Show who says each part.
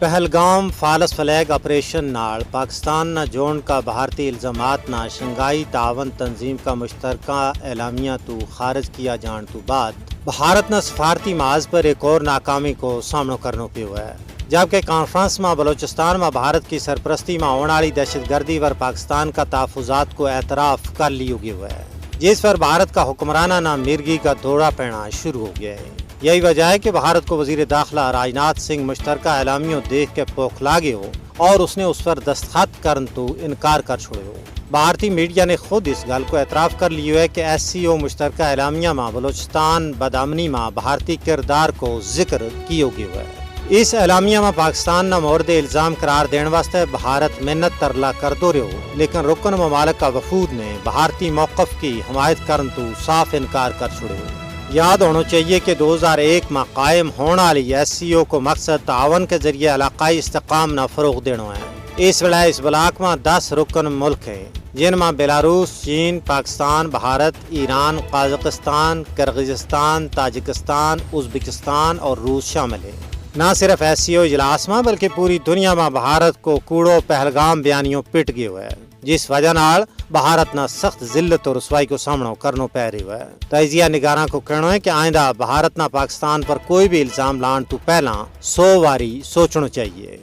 Speaker 1: Pahalgam false flag operation نال پاکستان نہ جون کا بھارتی الزامات نہ شنگھائی تعاون تنظیم کا مشترکہ اعلامیہ تو خارج کیا جان تو بعد بھارت نہ سفارتی محاذ پر ایک اور ناکامی کو سامنا کرنا پیا ہے، جبکہ کانفرنس میں بلوچستان میں بھارت کی سرپرستی میں ہونے والی دہشت گردی پر پاکستان کا تحفظات کو اعتراف کر لیا گیا ہے، جس پر بھارت کا حکمرانہ نہ مرگی کا دورہ پڑنا شروع ہو گیا ہے۔ یہی وجہ ہے کہ بھارت کو وزیر داخلہ راجناتھ سنگھ مشترکہ اعلامیوں دیکھ کے پوکھلا گئے ہو اور اس نے اس پر دستخط کرن تو انکار کر چھوڑے ہو۔ بھارتی میڈیا نے خود اس گل کو اعتراف کر لیا ہے کہ SCO مشترکہ اعلامیہ میں بلوچستان بدامنی میں بھارتی کردار کو ذکر کیا گیا ہے۔ اس اعلامیہ میں پاکستان نہ مورد الزام قرار دینے واسطے بھارت محنت ترلا کر دو رہے ہو، لیکن رکن ممالک کا وفود نے بھارتی موقف کی حمایت کرن تو صاف انکار کر چھوڑے ہو۔ یاد ہونا چاہیے کہ 2001 میں قائم ہونے والی SCO کو مقصد تعاون کے ذریعے علاقائی استحکام نہ فروغ دینا ہے۔ اس ویلے اس بلاک میں 10 رکن ملک ہیں، جن میں بیلاروس، چین، Pakistan, Bharat, Iran, Kazakhstan, Kyrgyzstan, Tajikistan, Uzbekistan اور روس شامل ہیں۔ نہ صرف SCO اجلاس میں بلکہ پوری دنیا میں بھارت کو کوڑو پہلگام بیانیوں پٹ گئے ہوئے ہے، جس وجہ نال بھارت نہ سخت ذلت اور رسوائی کو سامنا کرنا پی رہا ہے۔ تجزیہ نگاراں کو کہنا ہے کہ آئندہ بھارت نہ پاکستان پر کوئی بھی الزام لان تو پہلا 100 واری سوچنا چاہیے۔